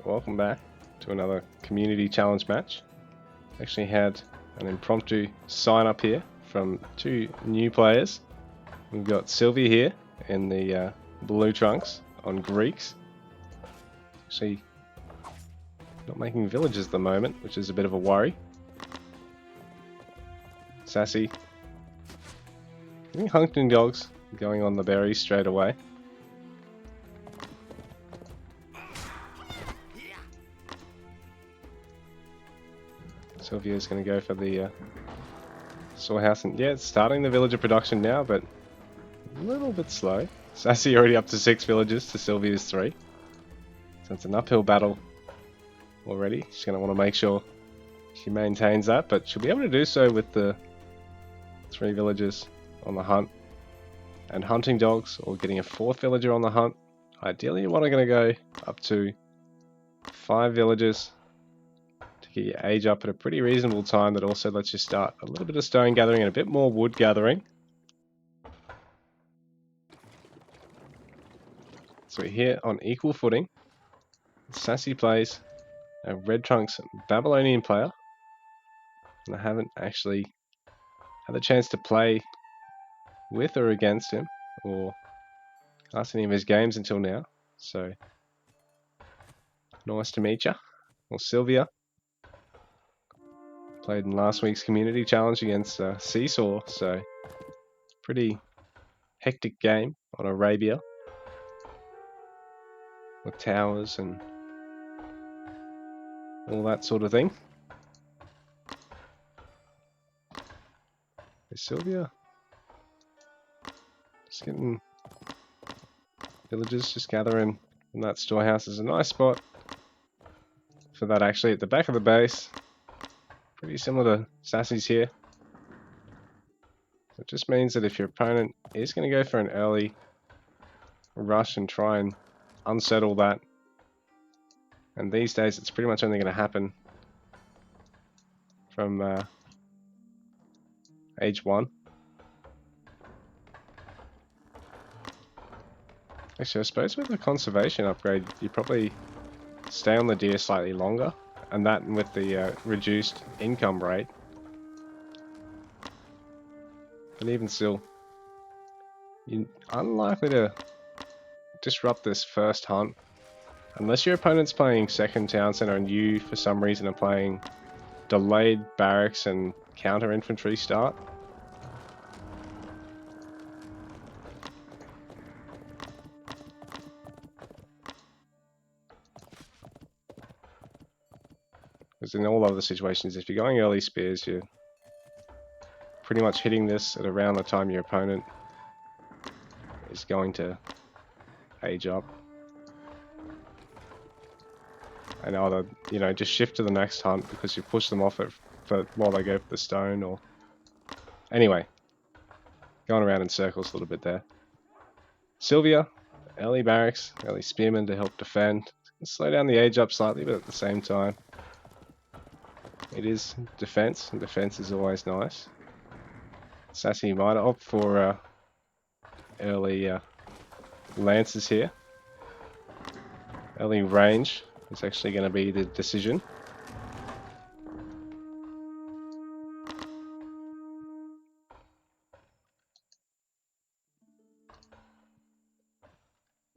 welcome back to another community challenge match. Actually had an impromptu sign up here from two new players. We've got Sylvia here in the blue trunks on Greeks. Actually not making villages at the moment, which is a bit of a worry. Sassy. Hunting dogs going on the berries straight away. Sylvia's going to go for the storehouse, and yeah, it's starting the villager production now, but a little bit slow. Sassy already up to 6 villages to Sylvia's 3. So it's an uphill battle already. She's going to want to make sure she maintains that, but she'll be able to do so with the 3 villagers on the hunt. And hunting dogs, or getting a 4th villager on the hunt. Ideally, you want to go up to 5 villagers to get your age up at a pretty reasonable time that also lets you start a little bit of stone gathering and a bit more wood gathering. So we're here on equal footing. SassyPlays, a Red Trunks Babylonian player. And I haven't actually had the chance to play with or against him, or cast any of his games until now. So, nice to meet ya. Well, Sylvia played in last week's community challenge against Seesaw, so pretty hectic game on Arabia with towers and all that sort of thing. Is Sylvia just getting villagers, just gathering in that storehouse is a nice spot for that, actually, at the back of the base. Pretty similar to Sassy's here. It just means that if your opponent is going to go for an early rush and try and unsettle that, and these days it's pretty much only going to happen from age 1. Actually, I suppose with the conservation upgrade, you probably stay on the deer slightly longer, and that with the reduced income rate. But even still, you're unlikely to disrupt this first hunt unless your opponent's playing second town center and you, for some reason, are playing delayed barracks and counter infantry start. Because in all other situations, if you're going early spears, you're pretty much hitting this at around the time your opponent is going to age up. And either, just shift to the next hunt because you push them off it while they go for the stone, or... Anyway, going around in circles a little bit there. Sylvia, early barracks, early spearmen to help defend. Slow down the age up slightly, but at the same time, it is defense, and defense is always nice. Sassy might opt for early lances here. Early range is actually going to be the decision.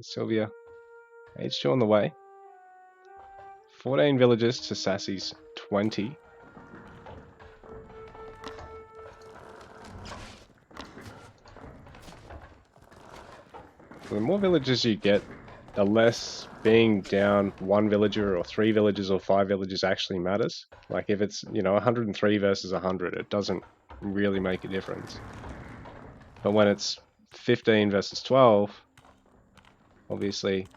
Sylvia, age 2 on the way. 14 villages to Sassy's 20. The more villages you get, the less being down 1 villager or 3 villagers or 5 villagers actually matters. Like if it's, 103 versus 100, it doesn't really make a difference. But when it's 15 versus 12, obviously,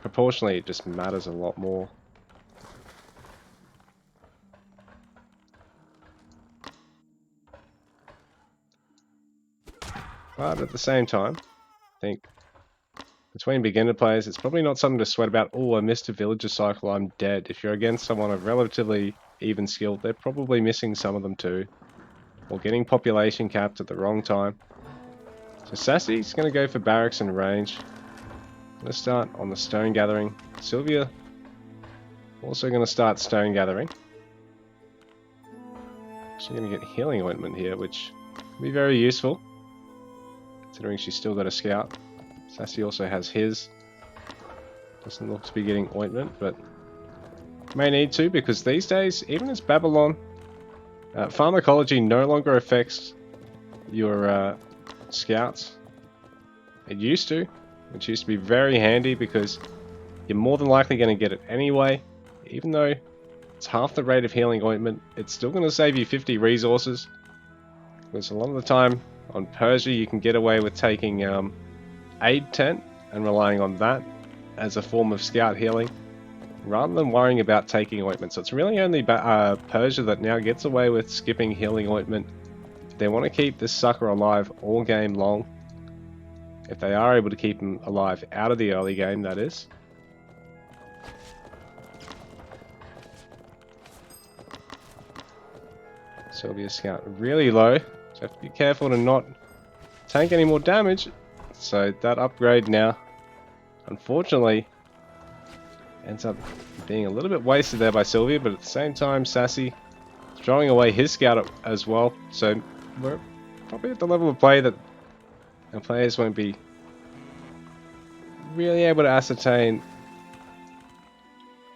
proportionally, it just matters a lot more. But at the same time, I think between beginner players, it's probably not something to sweat about. Oh, I missed a villager cycle, I'm dead. If you're against someone of relatively even skill, they're probably missing some of them too, or getting population capped at the wrong time. So Sassy's going to go for barracks and range. Let's start on the stone gathering. Sylvia also going to start stone gathering. She's going to get healing ointment here, which can be very useful, considering she's still got a scout. Sassy also has his. Doesn't look to be getting ointment, but may need to, because these days, even as Babylon, pharmacology no longer affects your scouts. It used to, which used to be very handy because you're more than likely going to get it anyway. Even though it's half the rate of healing ointment, it's still going to save you 50 resources. Because a lot of the time on Persia you can get away with taking aid tent and relying on that as a form of scout healing, rather than worrying about taking ointment. So it's really only Persia that now gets away with skipping healing ointment. They want to keep this sucker alive all game long. If they are able to keep him alive out of the early game, that is. Sylvia's scout really low, so you have to be careful to not tank any more damage. So that upgrade now, unfortunately, ends up being a little bit wasted there by Sylvia, but at the same time Sassy throwing away his scout as well. So we're probably at the level of play that our players won't be really able to ascertain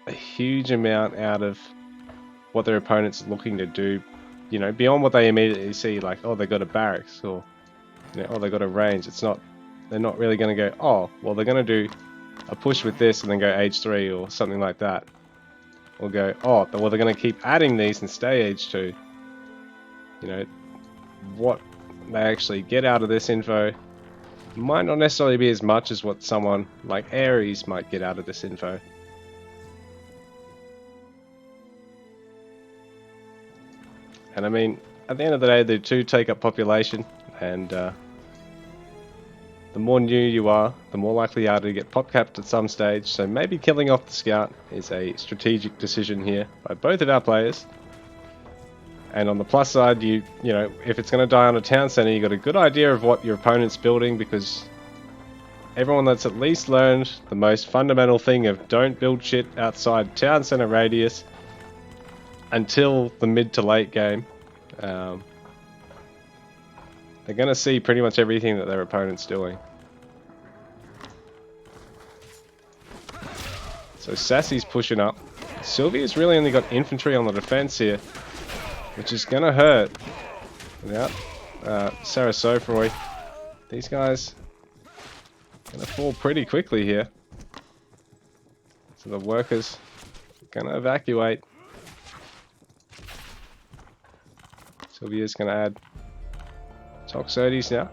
a huge amount out of what their opponent's looking to do, you know, beyond what they immediately see, like, oh, they got a barracks, or, you know, oh, they got a range. It's not, they're not really going to go, oh, well, they're going to do a push with this and then go age 3 or something like that. Or go, oh, well, they're going to keep adding these and stay age 2. You know, what they actually get out of this info might not necessarily be as much as what someone like Ares might get out of this info. And I mean, at the end of the day, the two take up population, and the more new you are, the more likely you are to get pop capped at some stage. So maybe killing off the scout is a strategic decision here by both of our players. And on the plus side, you know, if it's going to die on a town center, you got a good idea of what your opponent's building, because everyone that's at least learned the most fundamental thing of don't build shit outside town center radius until the mid to late game, they're going to see pretty much everything that their opponent's doing. So Sassy's pushing up. Sylvia's really only got infantry on the defense here, which is going to hurt without Sarah Sofroy. These guys are going to fall pretty quickly here. So the workers are going to evacuate. Sylvia's going to add Toxotes now.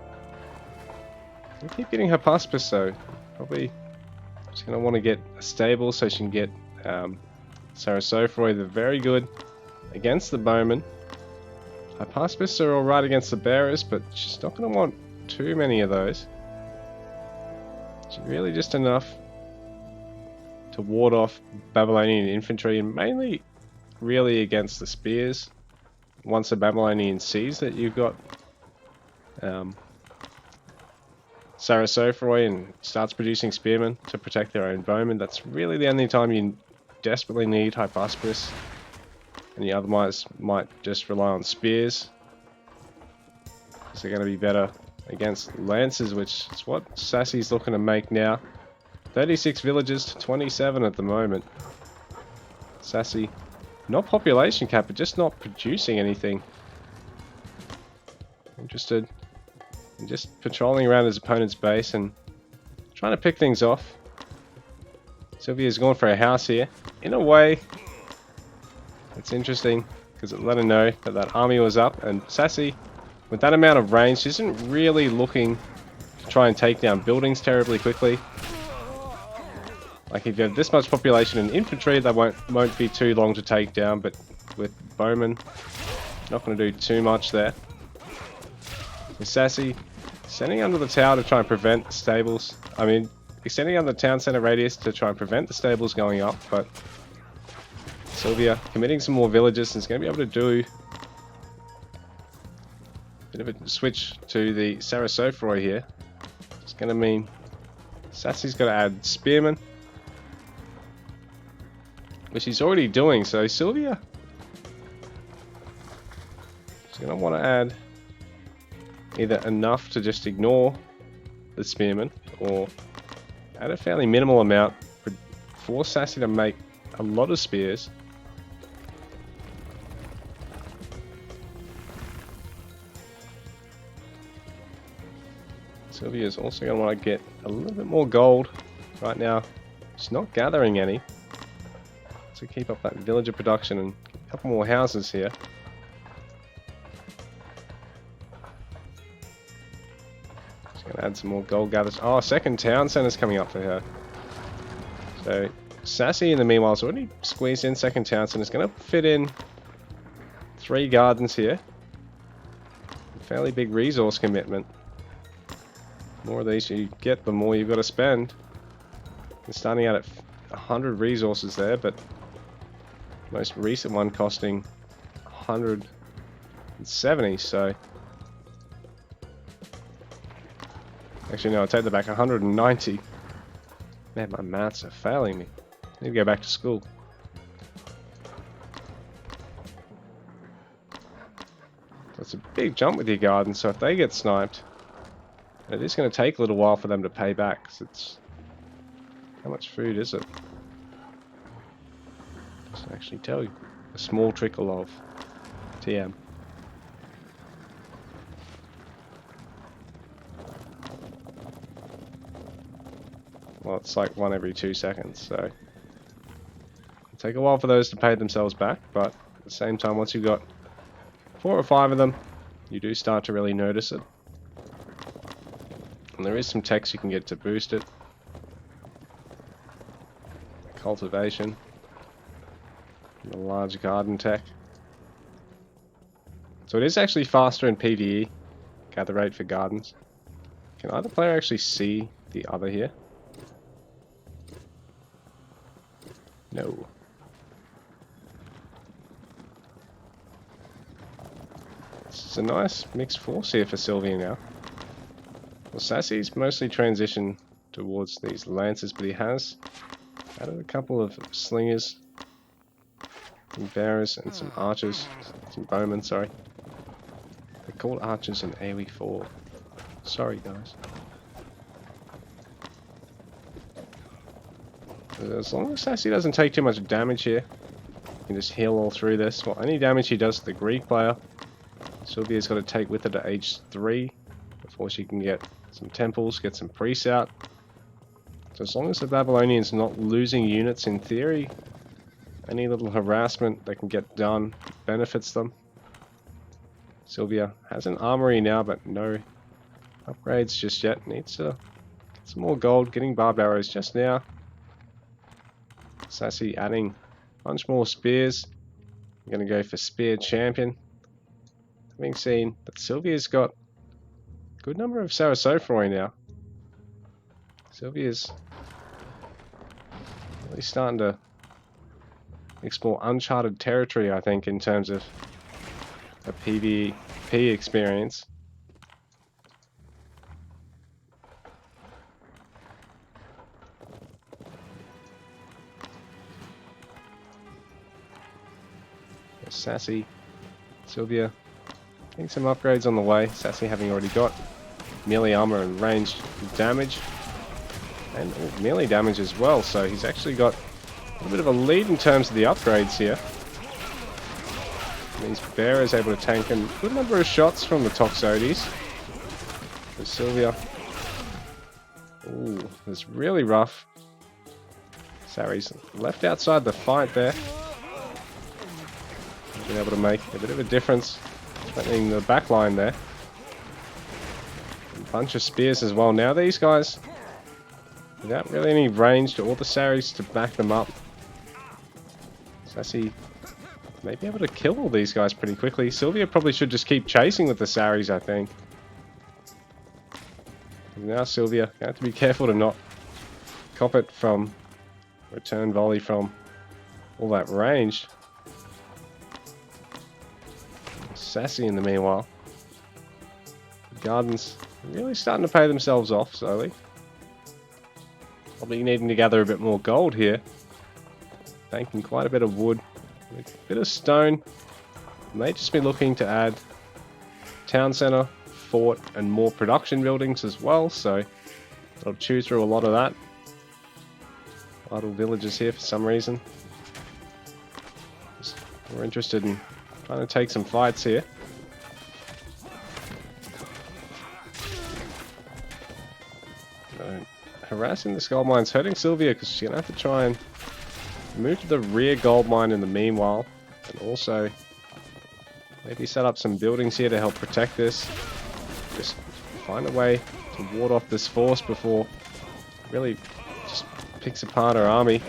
We'll keep getting her Paspis, so probably she's going to want to get a stable so she can get Sarah Sofroy. They're very good against the bowmen. Her Paspis are alright against the bearers, but she's not going to want too many of those. It's really just enough to ward off Babylonian infantry, and mainly really against the spears. Once a Babylonian sees that you've got Sarah Sofroy and starts producing spearmen to protect their own bowmen, that's really the only time you desperately need Hypaspis. And you otherwise might just rely on spears, because they're going to be better against lances, which is what Sassy's looking to make now. 36 villages to 27 at the moment. Sassy, not population cap, but just not producing anything. Interested in just patrolling around his opponent's base and trying to pick things off. Sylvia's gone for a house here. In a way, it's interesting because it let her know that that army was up, and Sassy, with that amount of range, she isn't really looking to try and take down buildings terribly quickly. Like, if you have this much population and infantry, that won't be too long to take down, but with bowmen, not going to do too much there. With Sassy sending under the tower to try and prevent the stables. I mean, extending under the town center radius to try and prevent the stables going up, but Sylvia committing some more villages and is going to be able to do a bit of a switch to the Sarah Sofroy here. It's going to mean Sassy's got to add Spearman, which he's already doing, so Sylvia, she's going to want to add either enough to just ignore the Spearman, or add a fairly minimal amount for force Sassy to make a lot of spears. Sylvia's also going to want to get a little bit more gold right now. She's not gathering any, to keep up that villager production and a couple more houses here. She's going to add some more gold gathers. Oh, second town center's coming up for her. So Sassy in the meanwhile has already squeezed in second town center. It's going to fit in 3 gardens here. Fairly big resource commitment. The more of these you get, the more you've got to spend. You're starting out at 100 resources there, but most recent one costing 170, so actually no, I take that back, 190. Man, my maths are failing me. I need to go back to school. So it's a big jump with your garden, so if they get sniped, it is going to take a little while for them to pay back, because it's... How much food is it? Doesn't actually tell you. A small trickle of TM. Well, it's like 1 every 2 seconds, so... It'll take a while for those to pay themselves back, but at the same time, once you've got 4 or 5 of them, you do start to really notice it. And there is some text you can get to boost it. Cultivation. And the large garden tech. So it is actually faster in PvE. Gather rate for gardens. Can either player actually see the other here? No. This is a nice mixed force here for Sylvia now. Well, Sassy's mostly transitioned towards these lancers, but he has added a couple of slingers, some bearers, and some archers, some bowmen, sorry. They're called archers in AoE 4. Sorry, guys. As long as Sassy doesn't take too much damage here, you can just heal all through this. Well, any damage he does to the Greek player, Sylvia's got to take with her to age 3 before she can get some temples, get some priests out. So as long as the Babylonians not losing units in theory, any little harassment they can get done benefits them. Sylvia has an armory now, but no upgrades just yet. Needs to get some more gold, getting barbed arrows just now. Sassy adding a bunch more spears. I'm going to go for spear champion. Having seen that Sylvia's got a good number of Sarasophoroi now. Sylvia's really starting to explore uncharted territory, I think, in terms of a PvP experience. Sassy, Sylvia, getting some upgrades on the way. Sassy having already got melee armor and ranged damage, and melee damage as well, so he's actually got a little bit of a lead in terms of the upgrades here. Means Bear is able to tank a good number of shots from the Toxotes. For Sylvia, ooh, it's really rough. Sary's left outside the fight there. Been able to make a bit of a difference, threatening the back line there. A bunch of spears as well. Now these guys, without really any range to all the Saris to back them up, Sassy may be able to kill all these guys pretty quickly. Sylvia probably should just keep chasing with the Saris, I think. And now Sylvia, you have to be careful to not cop it from return volley from all that range. Sassy in the meanwhile. The gardens really starting to pay themselves off slowly. Probably needing to gather a bit more gold here. Banking quite a bit of wood, a bit of stone. May just be looking to add town center, fort, and more production buildings as well, so I'll chew through a lot of that. Idle villages here for some reason. We're interested in trying to take some fights here. Harassing this gold mine's hurting Sylvia because she's going to have to try and move to the rear gold mine in the meanwhile. And also maybe set up some buildings here to help protect this. Just find a way to ward off this force before it really just picks apart her army.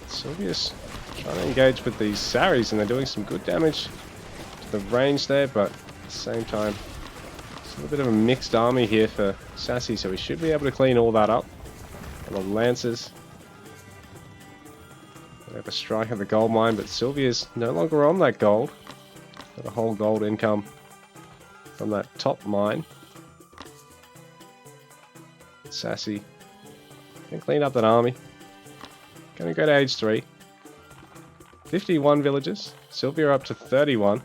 Sylvia's trying to engage with these Saris and they're doing some good damage to the range there, but at the same time it's a little bit of a mixed army here for Sassy, so we should be able to clean all that up. And the Lancers they have a strike at the gold mine, but Sylvia's no longer on that gold. Got a whole gold income from that top mine. Sassy can clean up that army. Gonna go to age 3. 51 villages. Sylvia up to 31.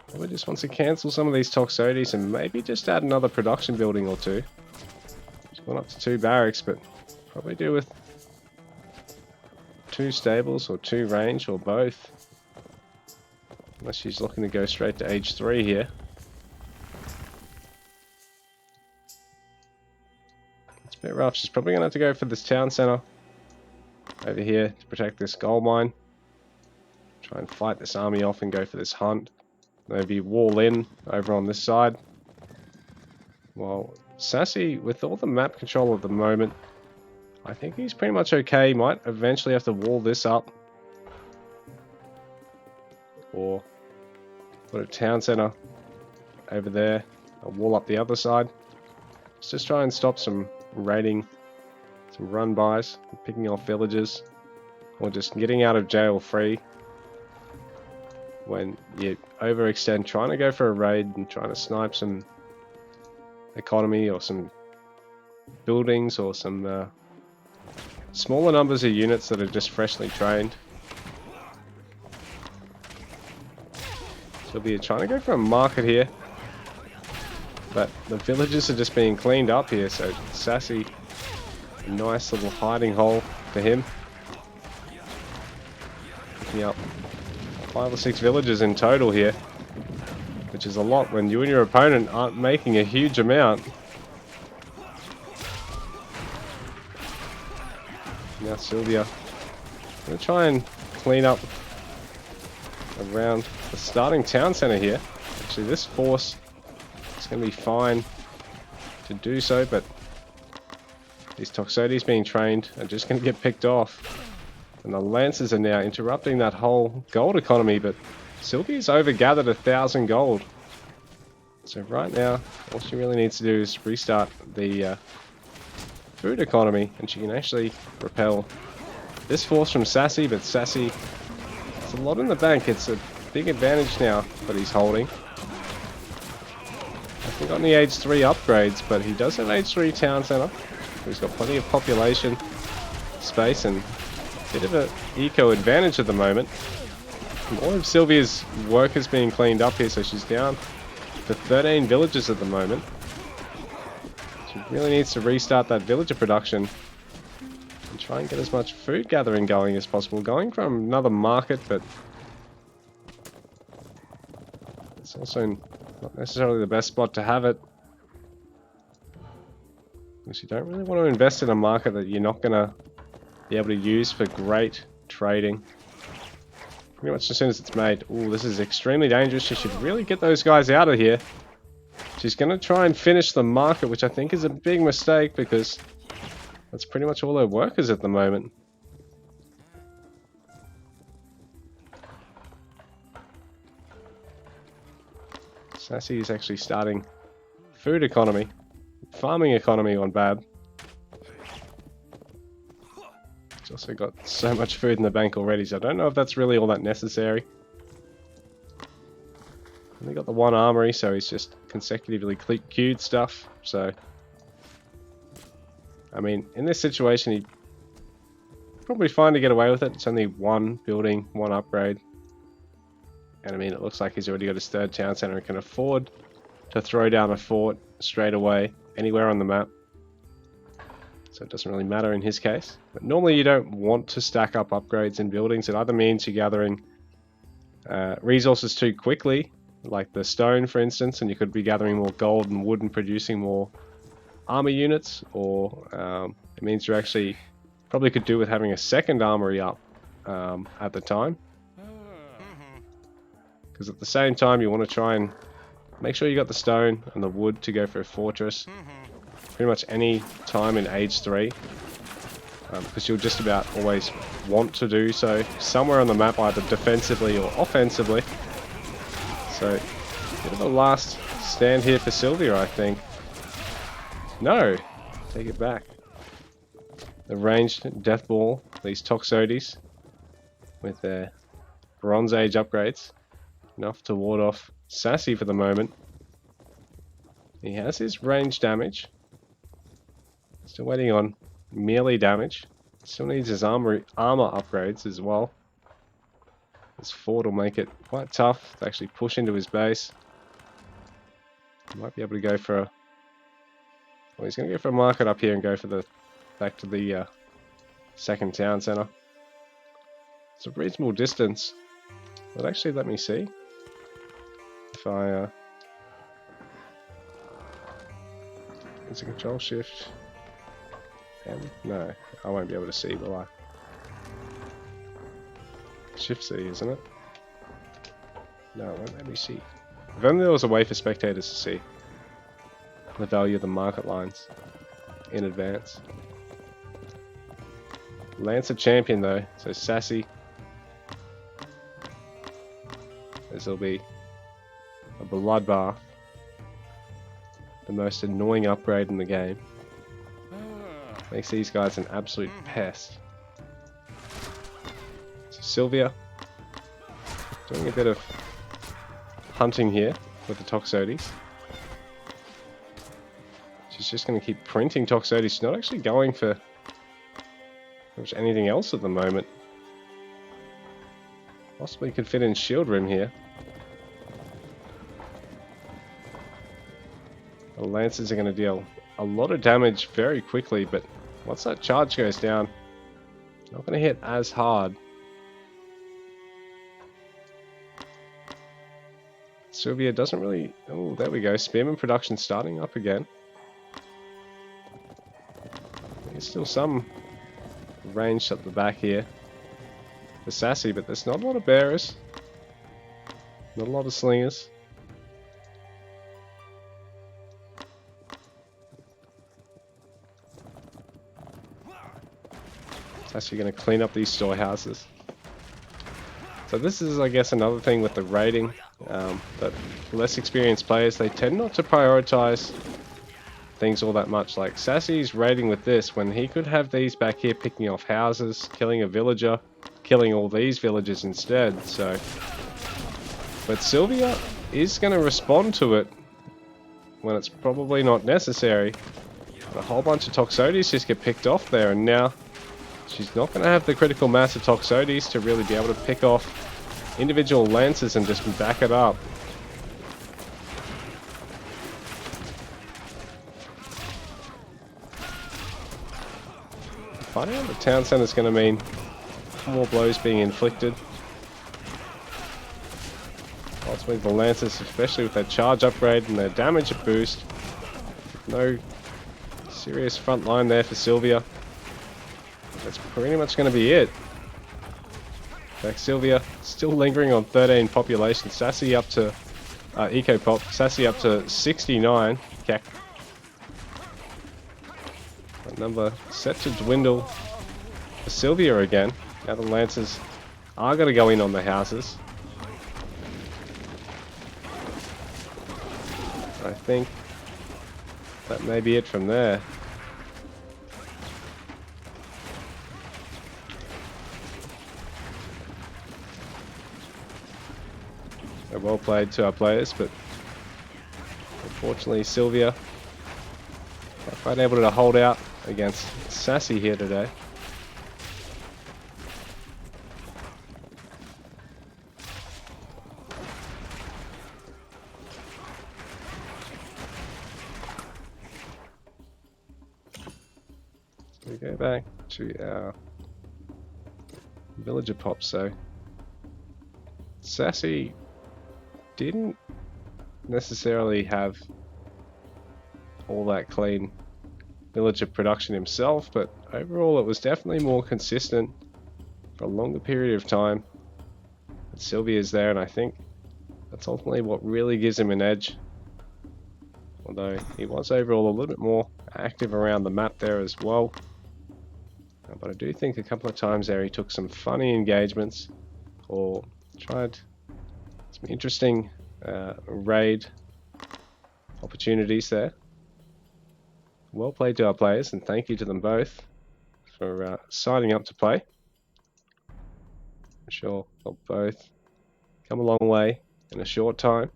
Probably just wants to cancel some of these Toxotes and maybe just add another production building or two. She's gone up to 2 barracks, but probably do with 2 stables or 2 range or both. Unless she's looking to go straight to age 3 here. It's a bit rough. She's probably going to have to go for this town center over here to protect this gold mine. Try and fight this army off and go for this hunt. Maybe wall in over on this side. Well, Sassy, with all the map control at the moment, I think he's pretty much okay. He might eventually have to wall this up. Or put a town center over there. A wall up the other side. Let's just try and stop some raiding, some run-bys, picking off villages, or just getting out of jail free. When you overextend trying to go for a raid and trying to snipe some economy or some buildings or some smaller numbers of units that are just freshly trained. Sylvia trying to go for a market here, but the villages are just being cleaned up here, so Sassy, a nice little hiding hole for him. Picking up 5 or 6 villages in total here, which is a lot when you and your opponent aren't making a huge amount. Now Sylvia going to try and clean up around the starting town center here. Actually, this force is going to be fine to do so, but these Toxotes being trained are just going to get picked off. And the Lancers are now interrupting that whole gold economy, but Sylvia's overgathered 1,000 gold. So right now, all she really needs to do is restart the food economy, and she can actually repel this force from Sassy, but Sassy, it's a lot in the bank. It's a big advantage now that he's holding. Hasn't got any age 3 upgrades, but he does have age 3 town center. He's got plenty of population space and a bit of an eco advantage at the moment. All of Sylvia's work is being cleaned up here, so she's down to 13 villages at the moment. She really needs to restart that villager production and try and get as much food gathering going as possible. Going from another market, but it's also not necessarily the best spot to have it, because you don't really want to invest in a market that you're not going to be able to use for great trading. Pretty much as soon as it's made. Ooh, this is extremely dangerous. She should really get those guys out of here. She's going to try and finish the market, which I think is a big mistake, because that's pretty much all her workers at the moment. Sassy is actually starting food economy, farming economy on Bab. She's also got so much food in the bank already, so I don't know if that's really all that necessary. Only got the one armory, so he's just consecutively queued stuff. So, I mean, in this situation, he'd probably fine to get away with it. It's only one building, one upgrade. And I mean, it looks like he's already got his third town center and can afford to throw down a fort straight away anywhere on the map. So it doesn't really matter in his case. But normally you don't want to stack up upgrades in buildings. It either means you're gathering resources too quickly, like the stone for instance, and you could be gathering more gold and wood and producing more armor units, or it means you actually probably could do with having a second armory up at the time. Because at the same time you want to try and make sure you got the stone and the wood to go for a fortress pretty much any time in Age 3, because you'll just about always want to do so somewhere on the map, either defensively or offensively. So, bit of a last stand here for Sylvia, I think. No! Take it back. The ranged death ball, these Toxotes, with their Bronze Age upgrades, enough to ward off Sassy for the moment. He has his range damage. Still waiting on melee damage. Still needs his armor upgrades as well. This fort will make it quite tough to actually push into his base. Might be able to go for a... Well, he's going to go for a market up here and go for the... back to the second town center. It's a reasonable distance. But actually, let me see. If I... It's a control shift. No, I won't be able to see, will I? Shift C, isn't it? No, it won't let me see. If only there was a way for spectators to see the value of the market lines in advance. Lancer champion though, so Sassy. This will be a bloodbath. The most annoying upgrade in the game. Makes these guys an absolute pest. So Sylvia, doing a bit of hunting here with the Toxotes. She's just going to keep printing Toxotes. She's not actually going for much anything else at the moment. Possibly could fit in Shield Rim here. The Lancers are going to deal a lot of damage very quickly, but once that charge goes down, not going to hit as hard. Sylvia doesn't really... Oh, there we go. Spearman production starting up again. There's still some range at the back here for Sassy, but there's not a lot of bearers. Not a lot of slingers. Actually going to clean up these storehouses. So this is, I guess, another thing with the raiding, that less experienced players, they tend not to prioritize things all that much. Like Sassy's raiding with this when he could have these back here picking off houses, killing a villager, killing all these villagers instead. So, but Sylvia is going to respond to it when it's probably not necessary. And a whole bunch of Toxotes just get picked off there, and now she's not going to have the critical mass of Toxotes to really be able to pick off individual Lancers and just back it up. Finding out the town center is going to mean more blows being inflicted. Ultimately the Lancers, especially with their charge upgrade and their damage boost. No serious front line there for Sylvia. That's pretty much going to be it. In fact, Sylvia still lingering on 13 population. Sassy up to eco pop. Sassy up to 69. That number set to dwindle for Sylvia again. Now the Lancers are going to go in on the houses. I think that may be it from there. Well played to our players, but unfortunately Sylvia not quite able to hold out against Sassy here today. We go back to our villager pop. So Sassy didn't necessarily have all that clean villager production himself, but overall it was definitely more consistent for a longer period of time. But Sylvia's there, and I think that's ultimately what really gives him an edge. Although he was overall a little bit more active around the map there as well. But I do think a couple of times there he took some funny engagements or tried some interesting raid opportunities there. Well played to our players, and thank you to them both for signing up to play. I'm sure they'll both come a long way in a short time.